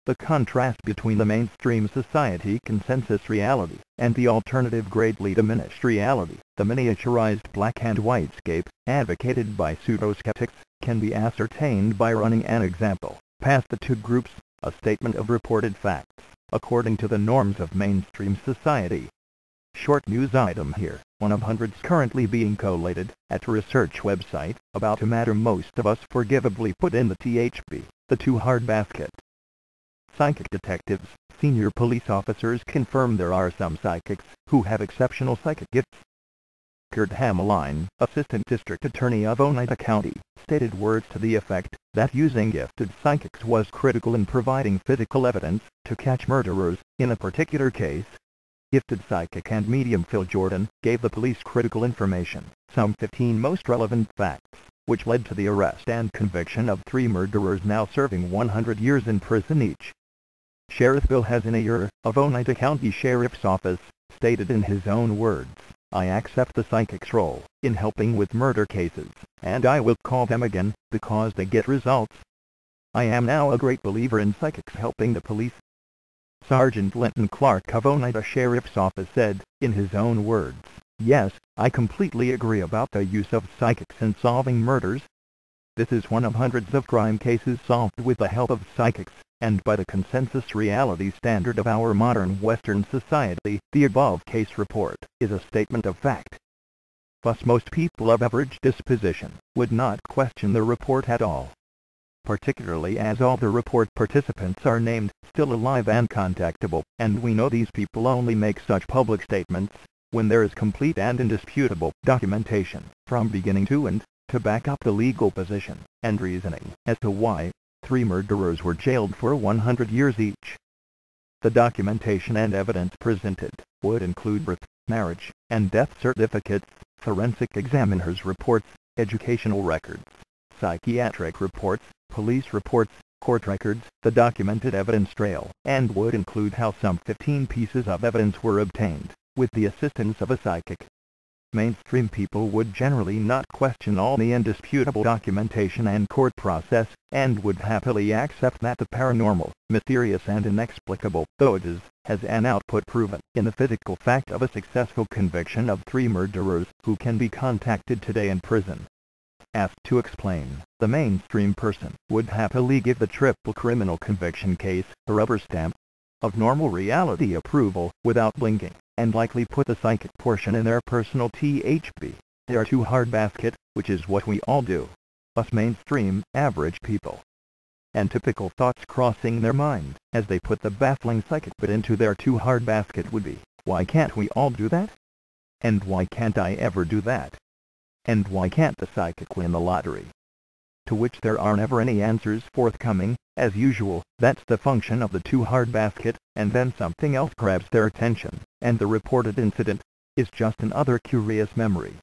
The contrast between the mainstream society consensus reality and the alternative greatly diminished reality, the miniaturized black and white scape, advocated by pseudoskeptics, can be ascertained by running an example past the two groups, a statement of reported facts, according to the norms of mainstream society. Short news item here, one of hundreds currently being collated, at a research website, about a matter most of us forgivably put in the THB, the too hard basket. Psychic detectives, senior police officers confirm there are some psychics who have exceptional psychic gifts. Kurt Hameline, Assistant District Attorney of Oneida County, stated words to the effect that using gifted psychics was critical in providing physical evidence to catch murderers in a particular case. Gifted psychic and medium Phil Jordan gave the police critical information, some 15 most relevant facts, which led to the arrest and conviction of 3 murderers now serving 100 years in prison each. Sheriff Bill Hazenayer, of Oneida County Sheriff's Office, stated in his own words, "I accept the psychic's role in helping with murder cases, and I will call them again, because they get results. I am now a great believer in psychics helping the police." Sergeant Linton Clark of Oneida Sheriff's Office said, in his own words, "Yes, I completely agree about the use of psychics in solving murders. This is one of hundreds of crime cases solved with the help of psychics, and by the consensus reality standard of our modern Western society, the above case report is a statement of fact." Thus most people of average disposition would not question the report at all, particularly as all the report participants are named, still alive and contactable, and we know these people only make such public statements when there is complete and indisputable documentation, from beginning to end, to back up the legal position and reasoning as to why 3 murderers were jailed for 100 years each. The documentation and evidence presented would include birth, marriage, and death certificates, forensic examiners' reports, educational records, psychiatric reports, police reports, court records, the documented evidence trail, and would include how some 15 pieces of evidence were obtained with the assistance of a psychic. Mainstream people would generally not question all the indisputable documentation and court process, and would happily accept that the paranormal, mysterious and inexplicable, though it is, has an output proven in the physical fact of a successful conviction of 3 murderers who can be contacted today in prison. Asked to explain, the mainstream person would happily give the triple criminal conviction case a rubber stamp of normal reality approval without blinking, and likely put the psychic portion in their personal THB, their too hard basket, which is what we all do, us mainstream, average people. And typical thoughts crossing their mind as they put the baffling psychic bit into their too hard basket would be, why can't we all do that? And why can't I ever do that? And why can't the psychic win the lottery? To which there are never any answers forthcoming. As usual, that's the function of the too hard basket, and then something else grabs their attention, and the reported incident is just another curious memory.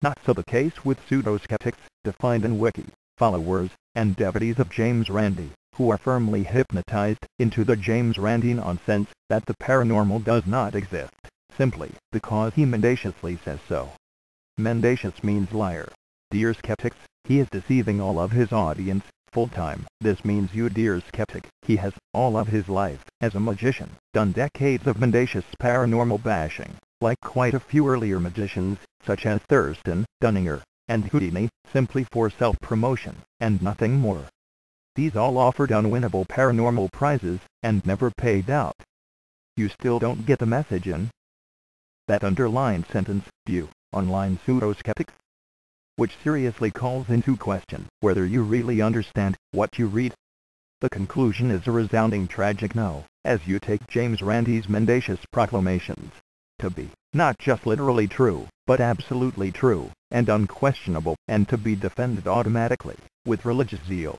Not so the case with pseudoskeptics, defined in Wiki, followers, and devotees of James Randi, who are firmly hypnotized into the James Randi nonsense that the paranormal does not exist, simply because he mendaciously says so. Mendacious means liar. Dear skeptics, he is deceiving all of his audience, full-time. This means you, dear skeptic, he has, all of his life, as a magician, done decades of mendacious paranormal bashing, like quite a few earlier magicians, such as Thurston, Dunninger, and Houdini, simply for self-promotion, and nothing more. These all offered unwinnable paranormal prizes, and never paid out. You still don't get the message in that underlined sentence, "View, online pseudoskeptics," which seriously calls into question whether you really understand what you read. The conclusion is a resounding tragic no, as you take James Randi's mendacious proclamations to be not just literally true, but absolutely true, and unquestionable, and to be defended automatically, with religious zeal.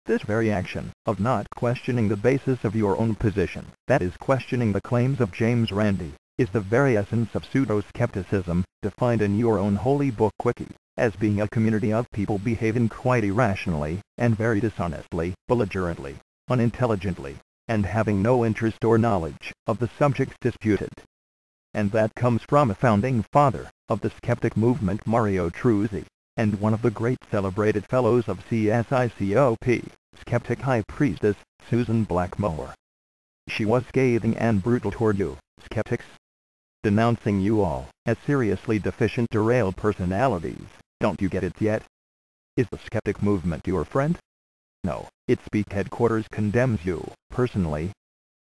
This very action, of not questioning the basis of your own position, that is questioning the claims of James Randi, is the very essence of pseudo-skepticism, defined in your own holy book Wiki, as being a community of people behaving quite irrationally, and very dishonestly, belligerently, unintelligently, and having no interest or knowledge of the subjects disputed. And that comes from a founding father of the skeptic movement, Mario Truzzi, and one of the great celebrated fellows of CSICOP, skeptic high priestess, Susan Blackmore. She was scathing and brutal toward you, skeptics, denouncing you all as seriously deficient derailed personalities. Don't you get it yet? Is the skeptic movement your friend? No, its Speak headquarters condemns you, personally.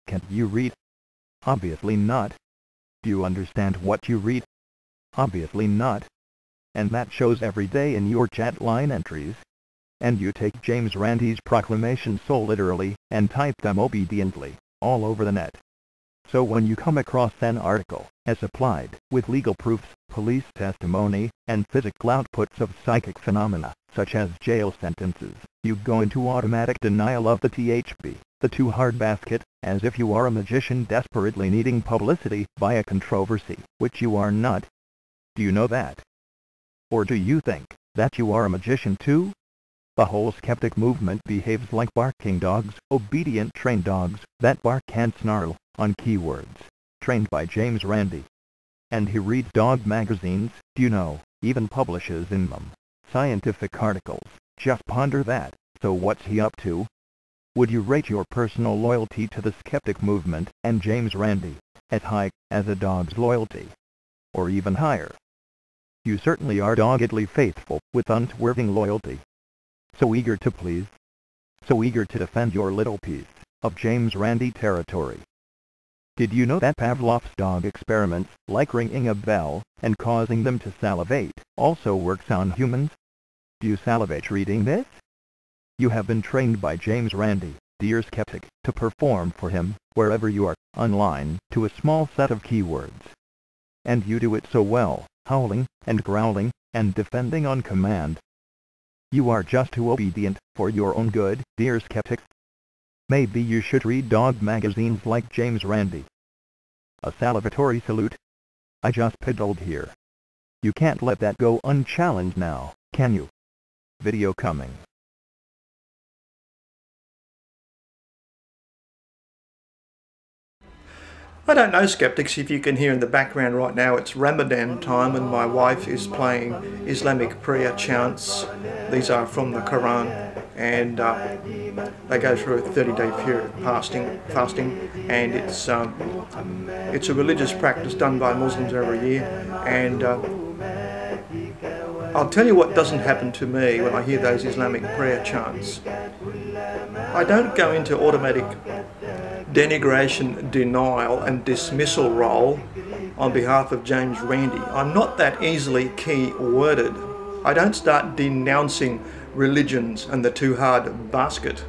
Can't you read? Obviously not. Do you understand what you read? Obviously not. And that shows every day in your chat line entries. And you take James Randi's proclamations so literally, and type them obediently, all over the net. So when you come across an article, as applied, with legal proofs, police testimony, and physical outputs of psychic phenomena, such as jail sentences, you go into automatic denial of the THB, the too hard basket, as if you are a magician desperately needing publicity by a controversy, which you are not. Do you know that? Or do you think that you are a magician too? The whole skeptic movement behaves like barking dogs, obedient trained dogs, that bark and snarl, on keywords, trained by James Randi. And he reads dog magazines, do you know, even publishes in them scientific articles. Just ponder that. So what's he up to? Would you rate your personal loyalty to the skeptic movement and James Randi as high as a dog's loyalty? Or even higher? You certainly are doggedly faithful, with unswerving loyalty. So eager to please. So eager to defend your little piece of James Randi territory. Did you know that Pavlov's dog experiments, like ringing a bell and causing them to salivate, also works on humans? Do you salivate reading this? You have been trained by James Randi, dear skeptic, to perform for him, wherever you are, online, to a small set of keywords. And you do it so well, howling, and growling, and defending on command. You are just too obedient, for your own good, dear skeptics. Maybe you should read dog magazines like James Randi. A salivatory salute. I just piddled here. You can't let that go unchallenged now, can you? Video coming. I don't know, skeptics, if you can hear in the background right now, it's Ramadan time and my wife is playing Islamic prayer chants. These are from the Quran, and they go through a 30-day period of fasting, and it's a religious practice done by Muslims every year. And I'll tell you what doesn't happen to me when I hear those Islamic prayer chants. I don't go into automatic denigration, denial and dismissal role on behalf of James Randi. I'm not that easily key-worded. I don't start denouncing religions and the too hard basket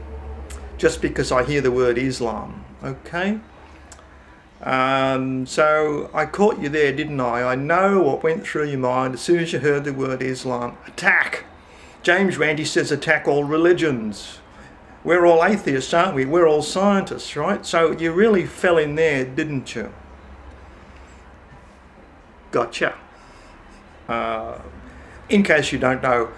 just because I hear the word Islam, okay? So I caught you there, didn't I? I know what went through your mind as soon as you heard the word Islam. Attack! James Randi says attack all religions. We're all atheists, aren't we? We're all scientists, right? So you really fell in there, didn't you? Gotcha. In case you don't know,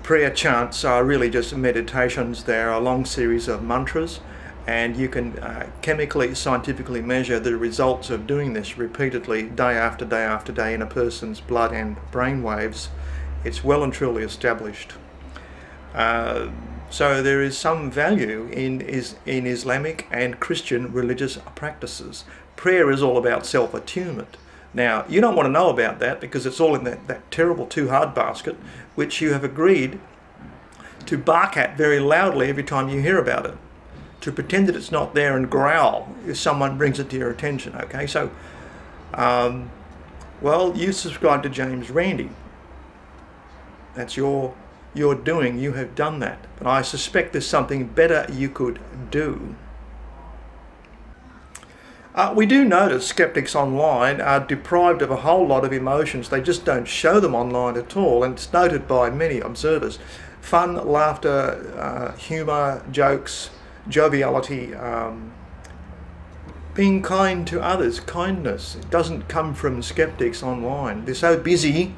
prayer chants are really just meditations. They're a long series of mantras, and you can chemically, scientifically measure the results of doing this repeatedly, day after day after day, in a person's blood and brain waves. It's well and truly established. So there is some value in Islamic and Christian religious practices. Prayer is all about self-attunement. Now, you don't want to know about that because it's all in that terrible too hard basket, which you have agreed to bark at very loudly every time you hear about it, to pretend that it's not there and growl if someone brings it to your attention, okay? So, well, you subscribe to James Randi. That's your doing, you have done that. But I suspect there's something better you could do. We do notice skeptics online are deprived of a whole lot of emotions. They just don't show them online at all, and it's noted by many observers. Fun, laughter, humour, jokes, joviality, being kind to others, kindness. It doesn't come from skeptics online. They're so busy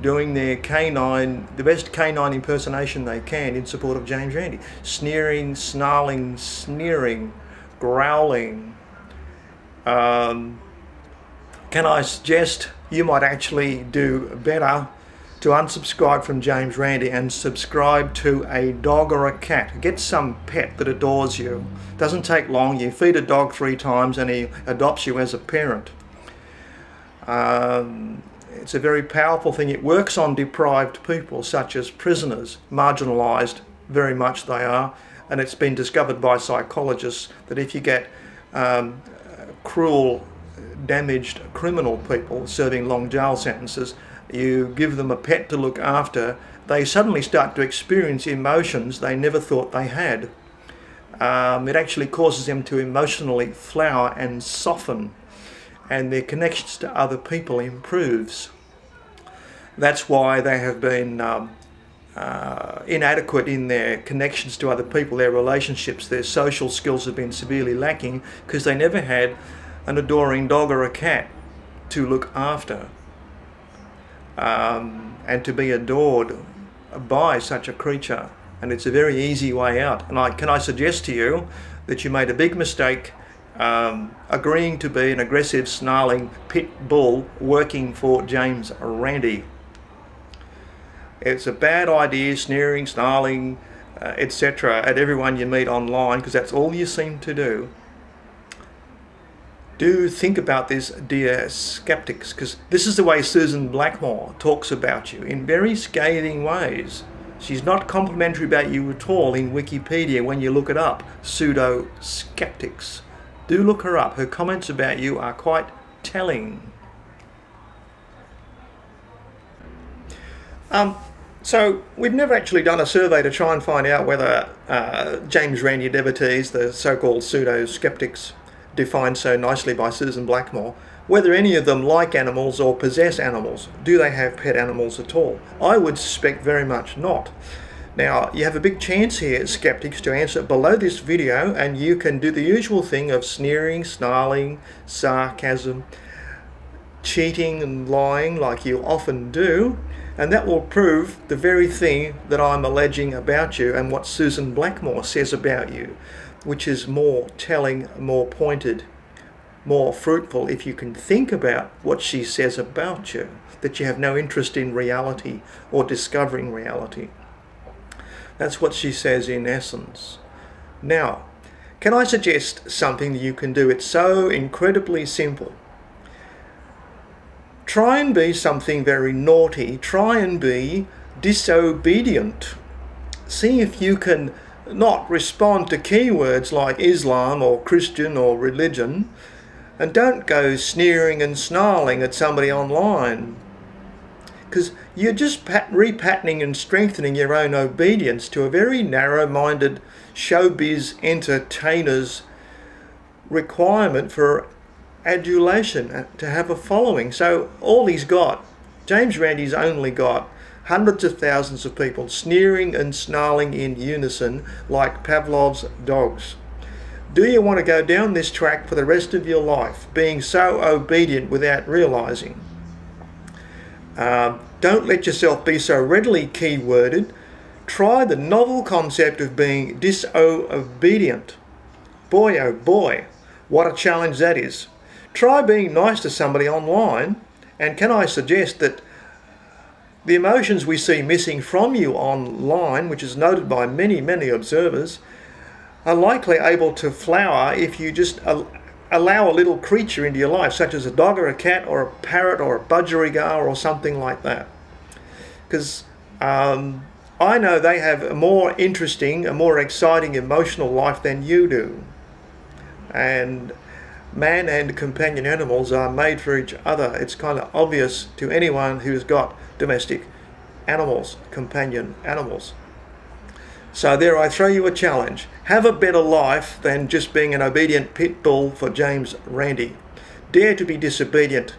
doing their the best canine impersonation they can in support of James Randi. Sneering, snarling, sneering, growling. Can I suggest you might actually do better to unsubscribe from James Randi and subscribe to a dog or a cat. Get some pet that adores you. Doesn't take long. You feed a dog 3 times and he adopts you as a parent. It's a very powerful thing. It works on deprived people such as prisoners, marginalised, very much they are, and it's been discovered by psychologists that if you get cruel, damaged criminal people serving long jail sentences, you give them a pet to look after, they suddenly start to experience emotions they never thought they had. It actually causes them to emotionally flower and soften, and their connections to other people improves. That's why they have been inadequate in their connections to other people, their relationships, their social skills have been severely lacking because they never had an adoring dog or a cat to look after and to be adored by such a creature. And it's a very easy way out. And can I suggest to you that you made a big mistake agreeing to be an aggressive, snarling pit bull working for James Randi. It's a bad idea, sneering, snarling, etc. at everyone you meet online, because that's all you seem to do. Do think about this, dear skeptics, because this is the way Susan Blackmore talks about you, in very scathing ways. She's not complimentary about you at all in Wikipedia when you look it up, Pseudoskeptics. Do look her up. Her comments about you are quite telling. So we've never actually done a survey to try and find out whether James Randi devotees, the so-called pseudo-skeptics defined so nicely by Susan Blackmore, whether any of them like animals or possess animals. Do they have pet animals at all? I would suspect very much not. Now, you have a big chance here, skeptics, to answer below this video, and you can do the usual thing of sneering, snarling, sarcasm, cheating and lying like you often do, and that will prove the very thing that I'm alleging about you and what Susan Blackmore says about you, which is more telling, more pointed, more fruitful if you can think about what she says about you, that you have no interest in reality or discovering reality. That's what she says in essence. Now, can I suggest something that you can do? It's so incredibly simple. Try and be something very naughty. Try and be disobedient. See if you can not respond to keywords like Islam or Christian or religion, and don't go sneering and snarling at somebody online, because you're just repatterning and strengthening your own obedience to a very narrow-minded showbiz entertainer's requirement for adulation, to have a following. So all he's got, James Randi's only got hundreds of thousands of people sneering and snarling in unison like Pavlov's dogs. Do you want to go down this track for the rest of your life, being so obedient without realizing? Don't let yourself be so readily keyworded. Try the novel concept of being disobedient. Boy, oh boy, what a challenge that is. Try being nice to somebody online, and can I suggest that the emotions we see missing from you online, which is noted by many, many observers, are likely able to flower if you just allow a little creature into your life, such as a dog or a cat or a parrot or a budgerigar or something like that. Because I know they have a more interesting, a more exciting emotional life than you do. And man and companion animals are made for each other. It's kind of obvious to anyone who's got domestic animals, companion animals. So there I throw you a challenge. Have a better life than just being an obedient pit bull for James Randi. Dare to be disobedient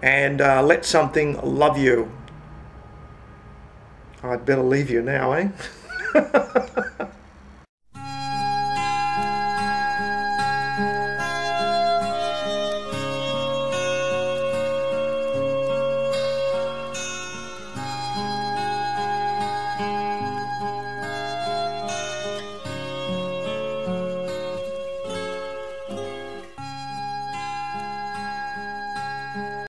and let something love you. I'd better leave you now, eh?